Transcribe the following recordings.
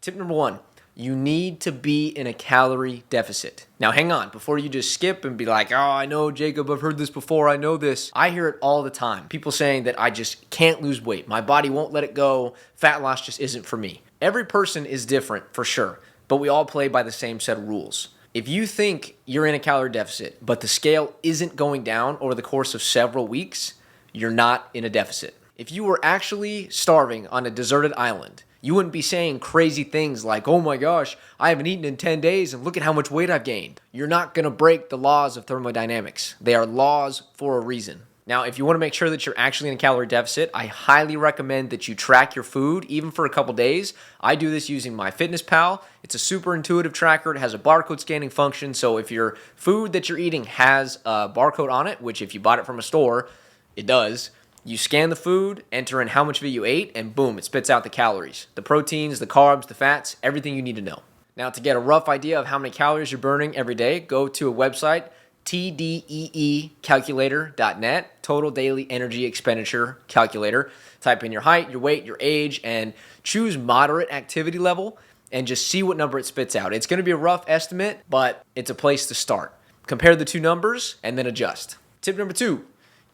Tip number one, you need to be in a calorie deficit. Now hang on, before you just skip and be like, oh, I know, Jacob, I've heard this before, I know this. I hear it all the time. People saying that I just can't lose weight. My body won't let it go. Fat loss just isn't for me. Every person is different for sure, but we all play by the same set of rules. If you think you're in a calorie deficit, but the scale isn't going down over the course of several weeks, you're not in a deficit. If you were actually starving on a deserted island, you wouldn't be saying crazy things like, oh my gosh, I haven't eaten in 10 days and look at how much weight I've gained. You're not going to break the laws of thermodynamics. They are laws for a reason. Now, if you want to make sure that you're actually in a calorie deficit, I highly recommend that you track your food, even for a couple days. I do this using MyFitnessPal. It's a super intuitive tracker. It has a barcode scanning function. So if your food that you're eating has a barcode on it, which if you bought it from a store, it does, you scan the food, enter in how much of it you ate, and boom, it spits out the calories, the proteins, the carbs, the fats, everything you need to know. Now, to get a rough idea of how many calories you're burning every day, go to a website, tdeecalculator.net, Total Daily Energy Expenditure Calculator. Type in your height, your weight, your age, and choose moderate activity level, and just see what number it spits out. It's going to be a rough estimate, but it's a place to start. Compare the two numbers, and then adjust. Tip number two.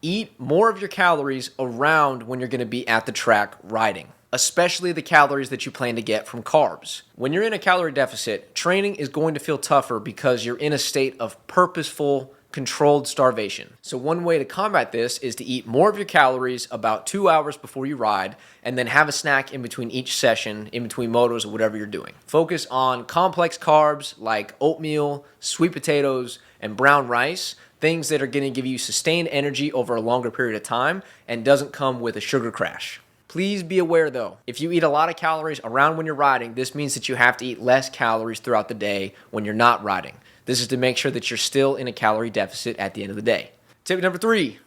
Eat more of your calories around when you're going to be at the track riding, especially the calories that you plan to get from carbs. When you're in a calorie deficit, training is going to feel tougher because you're in a state of purposeful, controlled starvation. So one way to combat this is to eat more of your calories about 2 hours before you ride, and then have a snack in between each session, in between motos or whatever you're doing. Focus on complex carbs like oatmeal, sweet potatoes, and brown rice, things that are going to give you sustained energy over a longer period of time and doesn't come with a sugar crash. Please be aware though, if you eat a lot of calories around when you're riding, this means that you have to eat less calories throughout the day when you're not riding. This is to make sure that you're still in a calorie deficit at the end of the day. Tip number three,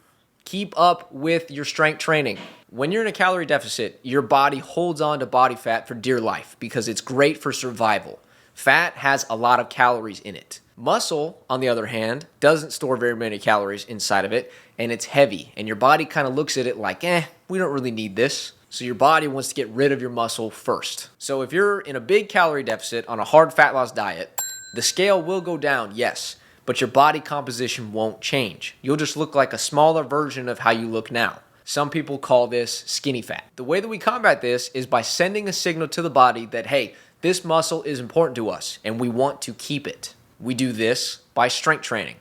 keep up with your strength training. When you're in a calorie deficit, your body holds on to body fat for dear life because it's great for survival. Fat has a lot of calories in it. Muscle, on the other hand, doesn't store very many calories inside of it, and it's heavy, and your body kind of looks at it like, we don't really need this. So your body wants to get rid of your muscle first. So if you're in a big calorie deficit on a hard fat loss diet, the scale will go down, yes, but your body composition won't change. You'll just look like a smaller version of how you look now. Some people call this skinny fat. The way that we combat this is by sending a signal to the body that, hey, this muscle is important to us, and we want to keep it. We do this by strength training.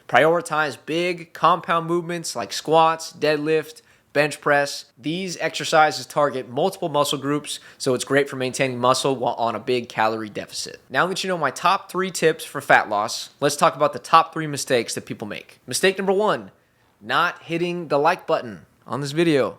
Prioritize big compound movements like squats, deadlift, bench press. These exercises target multiple muscle groups, so it's great for maintaining muscle while on a big calorie deficit. Now that you know my top 3 tips for fat loss, let's talk about the top 3 mistakes that people make. Mistake number 1, not hitting the like button on this video.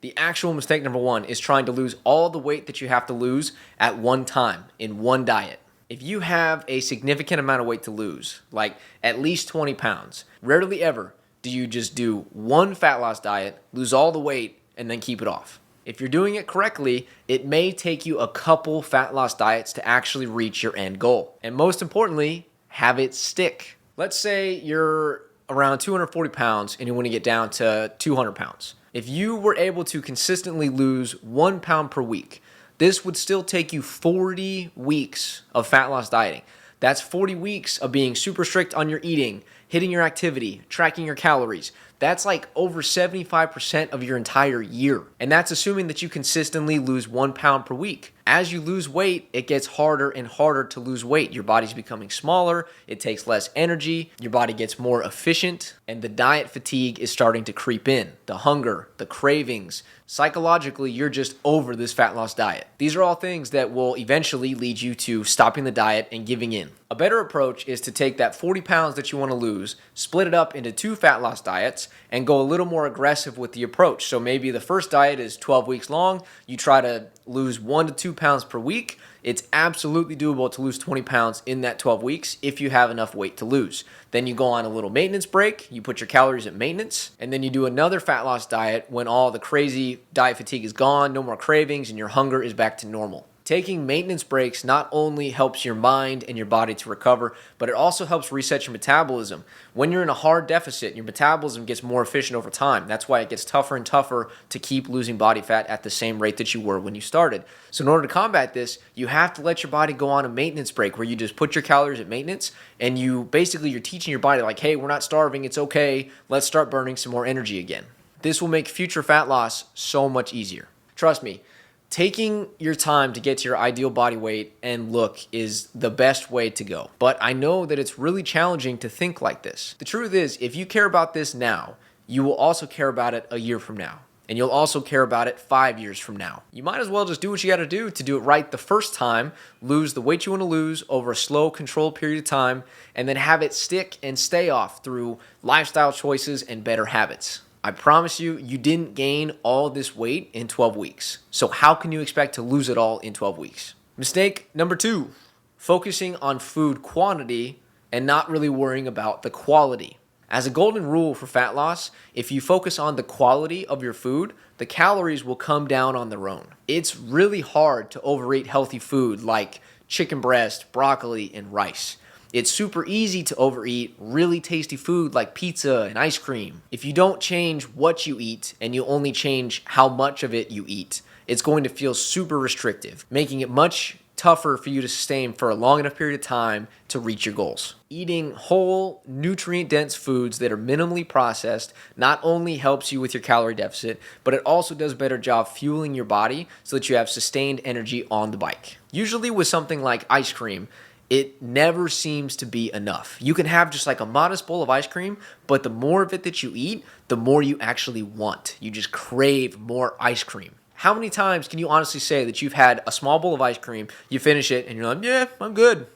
The actual mistake number 1 is trying to lose all the weight that you have to lose at one time in one diet. If you have a significant amount of weight to lose, like at least 20 pounds, rarely ever do you just do one fat loss diet, lose all the weight, and then keep it off. If you're doing it correctly, it may take you a couple fat loss diets to actually reach your end goal. And most importantly, have it stick. Let's say you're around 240 pounds and you want to get down to 200 pounds. If you were able to consistently lose 1 pound per week, this would still take you 40 weeks of fat loss dieting. That's 40 weeks of being super strict on your eating, hitting your activity, tracking your calories. That's like over 75% of your entire year. And that's assuming that you consistently lose 1 pound per week. As you lose weight, it gets harder and harder to lose weight. Your body's becoming smaller, it takes less energy, your body gets more efficient, and the diet fatigue is starting to creep in. The hunger, the cravings. Psychologically, you're just over this fat loss diet. These are all things that will eventually lead you to stopping the diet and giving in. A better approach is to take that 40 pounds that you want to lose, split it up into 2 fat loss diets, and go a little more aggressive with the approach. So maybe the first diet is 12 weeks long, you try to lose 1 to 2 pounds per week. It's absolutely doable to lose 20 pounds in that 12 weeks if you have enough weight to lose. Then you go on a little maintenance break, you put your calories at maintenance, and then you do another fat loss diet when all the crazy diet fatigue is gone, no more cravings, and your hunger is back to normal. Taking maintenance breaks not only helps your mind and your body to recover, but it also helps reset your metabolism. When you're in a hard deficit, your metabolism gets more efficient over time. That's why it gets tougher and tougher to keep losing body fat at the same rate that you were when you started. So in order to combat this, you have to let your body go on a maintenance break where you just put your calories at maintenance, and you're teaching your body like, hey, we're not starving, it's okay, let's start burning some more energy again. This will make future fat loss so much easier. Trust me. Taking your time to get to your ideal body weight and look is the best way to go. But I know that it's really challenging to think like this. The truth is, if you care about this now, you will also care about it a year from now. And you'll also care about it 5 years from now. You might as well just do what you got to do it right the first time, lose the weight you want to lose over a slow, controlled period of time, and then have it stick and stay off through lifestyle choices and better habits. I promise you, you didn't gain all this weight in 12 weeks. So how can you expect to lose it all in 12 weeks? Mistake number 2, focusing on food quantity and not really worrying about the quality. As a golden rule for fat loss, if you focus on the quality of your food, the calories will come down on their own. It's really hard to overeat healthy food like chicken breast, broccoli, and rice. It's super easy to overeat really tasty food like pizza and ice cream. If you don't change what you eat and you only change how much of it you eat, it's going to feel super restrictive, making it much tougher for you to sustain for a long enough period of time to reach your goals. Eating whole, nutrient-dense foods that are minimally processed not only helps you with your calorie deficit, but it also does a better job fueling your body so that you have sustained energy on the bike. Usually with something like ice cream, it never seems to be enough. You can have just like a modest bowl of ice cream, but the more of it that you eat, the more you actually want. You just crave more ice cream. How many times can you honestly say that you've had a small bowl of ice cream, you finish it, and you're like, yeah, I'm good.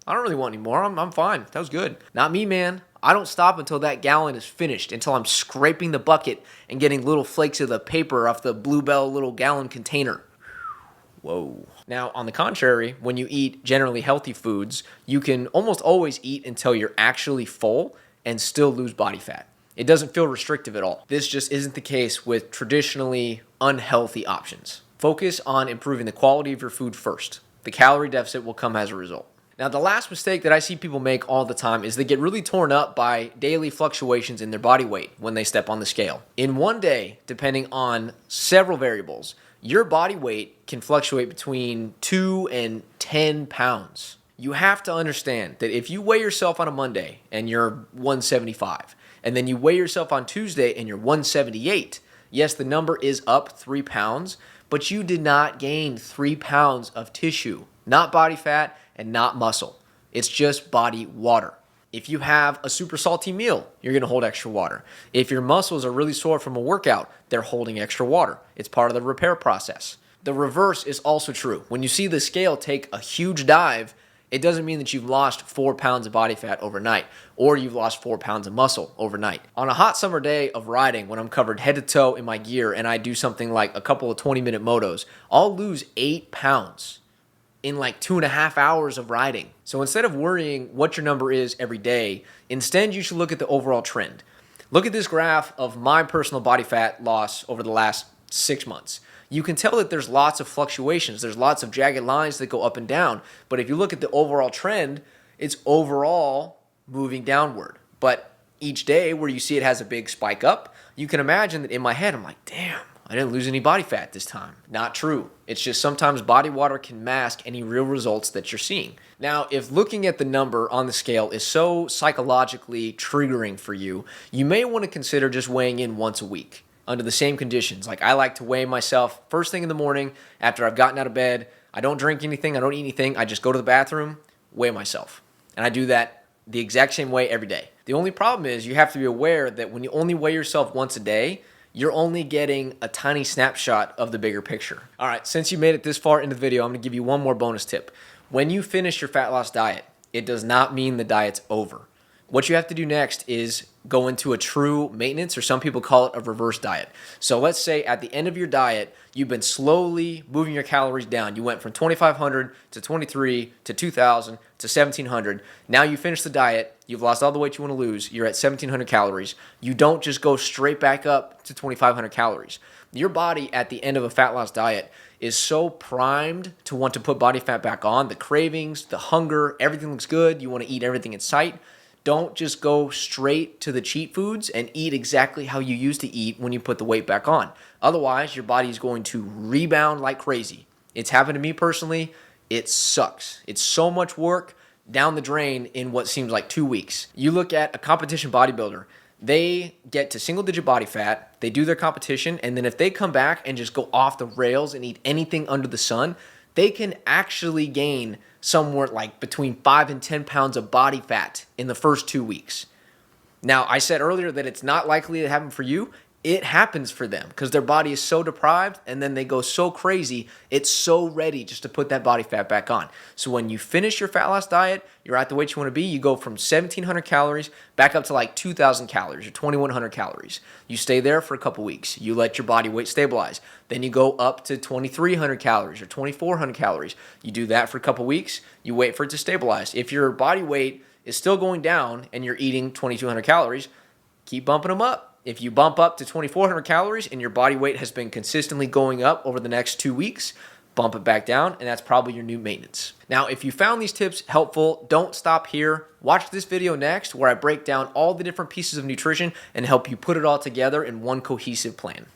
I don't really want any more. I'm fine. That was good. Not me, man. I don't stop until that gallon is finished, until I'm scraping the bucket and getting little flakes of the paper off the Bluebell little gallon container. Whoa. Now, on the contrary, when you eat generally healthy foods, you can almost always eat until you're actually full and still lose body fat. It doesn't feel restrictive at all. This just isn't the case with traditionally unhealthy options. Focus on improving the quality of your food first. The calorie deficit will come as a result. Now, the last mistake that I see people make all the time is they get really torn up by daily fluctuations in their body weight when they step on the scale. In one day, depending on several variables, your body weight can fluctuate between 2 and 10 pounds. You have to understand that if you weigh yourself on a Monday and you're 175, and then you weigh yourself on Tuesday and you're 178, yes, the number is up 3 pounds, but you did not gain 3 pounds of tissue, not body fat and not muscle. It's just body water. If you have a super salty meal, you're going to hold extra water. If your muscles are really sore from a workout, they're holding extra water. It's part of the repair process. The reverse is also true. When you see the scale take a huge dive, it doesn't mean that you've lost 4 pounds of body fat overnight or you've lost 4 pounds of muscle overnight. On a hot summer day of riding, when I'm covered head to toe in my gear and I do something like a couple of 20-minute motos, I'll lose 8 pounds in like 2.5 hours of riding. So instead of worrying what your number is every day, instead you should look at the overall trend. Look at this graph of my personal body fat loss over the last 6 months. You can tell that there's lots of fluctuations. There's lots of jagged lines that go up and down. But if you look at the overall trend, it's overall moving downward. But each day where you see it has a big spike up, you can imagine that in my head, I'm like, damn, I didn't lose any body fat this time. Not true. It's just sometimes body water can mask any real results that you're seeing. Now, if looking at the number on the scale is so psychologically triggering for you, you may want to consider just weighing in once a week under the same conditions. Like I like to weigh myself first thing in the morning after I've gotten out of bed. I don't drink anything. I don't eat anything. I just go to the bathroom, weigh myself. And I do that the exact same way every day. The only problem is you have to be aware that when you only weigh yourself once a day, you're only getting a tiny snapshot of the bigger picture. All right, since you made it this far into the video, I'm gonna give you one more bonus tip. When you finish your fat loss diet, it does not mean the diet's over. What you have to do next is go into a true maintenance, or some people call it a reverse diet. So let's say at the end of your diet, you've been slowly moving your calories down. You went from 2,500 to 23 to 2,000 to 1,700. Now you finish the diet. You've lost all the weight you want to lose. You're at 1,700 calories. You don't just go straight back up to 2,500 calories. Your body at the end of a fat loss diet is so primed to want to put body fat back on. The cravings, the hunger, everything looks good. You want to eat everything in sight. Don't just go straight to the cheat foods and eat exactly how you used to eat when you put the weight back on. Otherwise, your body is going to rebound like crazy. It's happened to me personally. It sucks. It's so much work down the drain in what seems like 2 weeks. You look at a competition bodybuilder, they get to single digit body fat, they do their competition, and then if they come back and just go off the rails and eat anything under the sun, they can actually gain somewhere like between 5 and 10 pounds of body fat in the first 2 weeks. Now, I said earlier that it's not likely to happen for you. It happens for them because their body is so deprived, and then they go so crazy, it's so ready just to put that body fat back on. So when you finish your fat loss diet, you're at the weight you want to be, you go from 1,700 calories back up to like 2,000 calories or 2,100 calories. You stay there for a couple weeks. You let your body weight stabilize. Then you go up to 2,300 calories or 2,400 calories. You do that for a couple weeks. You wait for it to stabilize. If your body weight is still going down and you're eating 2,200 calories, keep bumping them up. If you bump up to 2,400 calories and your body weight has been consistently going up over the next 2 weeks, bump it back down, and that's probably your new maintenance. Now, if you found these tips helpful, don't stop here. Watch this video next where I break down all the different pieces of nutrition and help you put it all together in one cohesive plan.